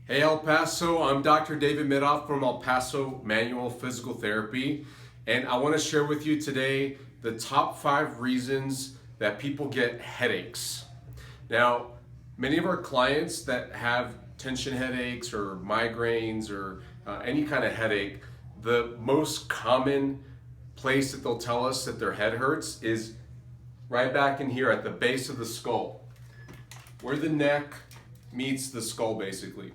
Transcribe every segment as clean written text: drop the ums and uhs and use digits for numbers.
Hey El Paso, I'm Dr. David Midoff from El Paso Manual Physical Therapy, and I want to share with you today the top 5 reasons that people get headaches. Now, many of our clients that have tension headaches or migraines or any kind of headache, the most common place that they'll tell us that their head hurts is right back in here at the base of the skull, where the neck meets the skull basically.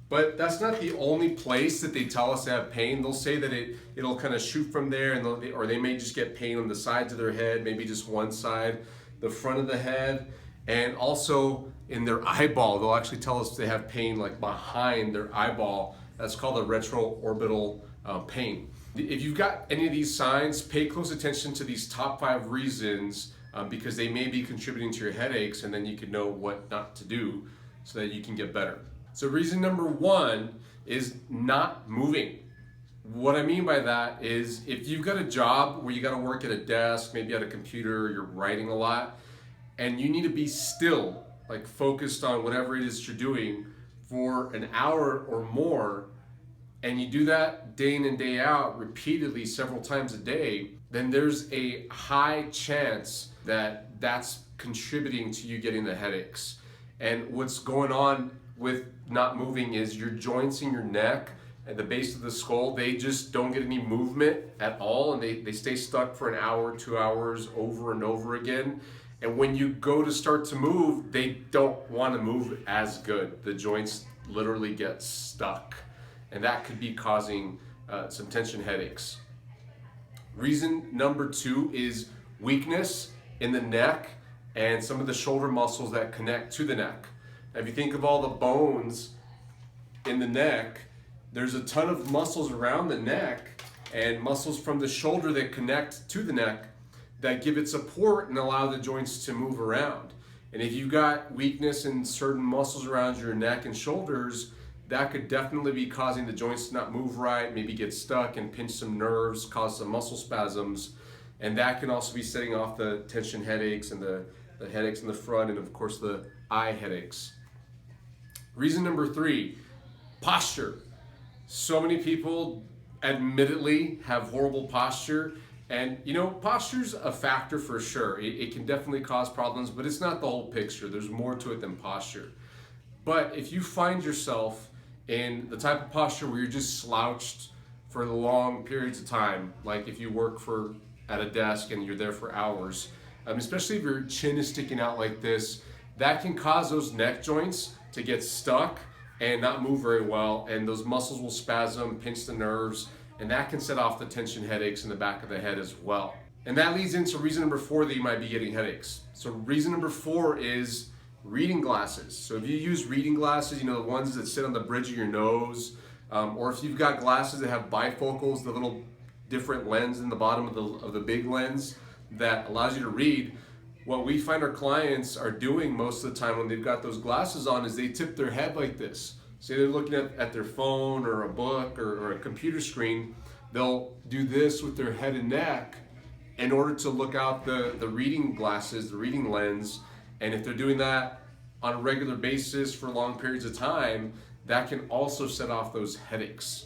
But that's not the only place that they tell us they have pain. They'll say that it'll kind of shoot from there, and or they may just get pain on the sides of their head, maybe just one side, the front of the head, and also in their eyeball. They'll actually tell us they have pain like behind their eyeball. That's called a retroorbital pain. If you've got any of these signs, pay close attention to these top 5 reasons because they may be contributing to your headaches, and then you can know what not to do so that you can get better. So reason number 1 is not moving. What I mean by that is if you've got a job where you got to work at a desk, maybe at a computer, you're writing a lot, and you need to be still, like focused on whatever it is you're doing for an hour or more, and you do that day in and day out repeatedly several times a day, then there's a high chance that that's contributing to you getting the headaches. And what's going on with not moving is your joints in your neck at the base of the skull, they just don't get any movement at all, and they stay stuck for an hour, 2 hours over and over again. And when you go to start to move, they don't want to move as good. The joints literally get stuck, and that could be causing some tension headaches. Reason number 2 is weakness in the neck and some of the shoulder muscles that connect to the neck. If you think of all the bones in the neck, there's a ton of muscles around the neck and muscles from the shoulder that connect to the neck that give it support and allow the joints to move around. And if you've got weakness in certain muscles around your neck and shoulders, that could definitely be causing the joints to not move right, maybe get stuck and pinch some nerves, cause some muscle spasms. And that can also be setting off the tension headaches and the headaches in the front, and of course the eye headaches. Reason number 3, posture. So many people admittedly have horrible posture, and posture's a factor for sure. It can definitely cause problems, but it's not the whole picture. There's more to it than posture. But if you find yourself in the type of posture where you're just slouched for long periods of time, like if you work at a desk and you're there for hours, especially if your chin is sticking out like this, that can cause those neck joints to get stuck and not move very well, and those muscles will spasm, pinch the nerves, and that can set off the tension headaches in the back of the head as well. And that leads into reason number 4 that you might be getting headaches. So reason number 4 is reading glasses. So if you use reading glasses, the ones that sit on the bridge of your nose, or if you've got glasses that have bifocals, the little different lens in the bottom of the big lens that allows you to read, what we find our clients are doing most of the time when they've got those glasses on is they tip their head like this. Say they're looking at their phone or a book or a computer screen, they'll do this with their head and neck in order to look out the reading glasses, the reading lens. And if they're doing that on a regular basis for long periods of time, that can also set off those headaches.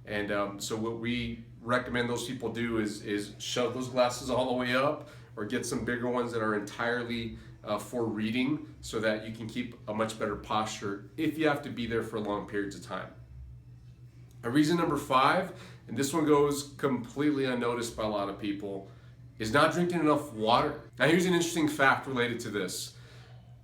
And so what we recommend those people do is shove those glasses all the way up, or get some bigger ones that are entirely for reading, so that you can keep a much better posture if you have to be there for long periods of time. Reason number 5, and this one goes completely unnoticed by a lot of people, is not drinking enough water. Now here's an interesting fact related to this.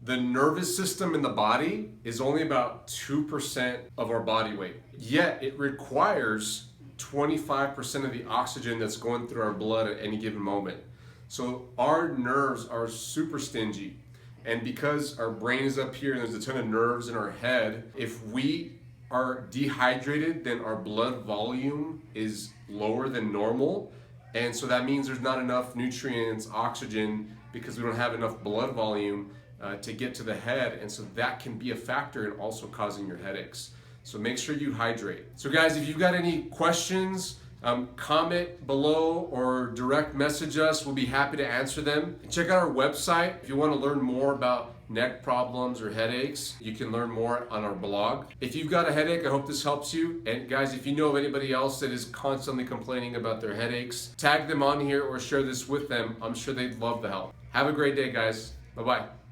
The nervous system in the body is only about 2% of our body weight, yet it requires 25% of the oxygen that's going through our blood at any given moment. So our nerves are super stingy, and because our brain is up here and there's a ton of nerves in our head, if we are dehydrated, then our blood volume is lower than normal, and so that means there's not enough nutrients, oxygen, because we don't have enough blood volume to get to the head, and so that can be a factor in also causing your headaches. So make sure you hydrate. So guys, if you've got any questions, comment below or direct message us. We'll be happy to answer them. And check out our website if you want to learn more about neck problems or headaches, you can learn more on our blog. If you've got a headache, I hope this helps you. And guys, if you know of anybody else that is constantly complaining about their headaches, tag them on here or share this with them. I'm sure they'd love the help. Have a great day, guys. Bye-bye.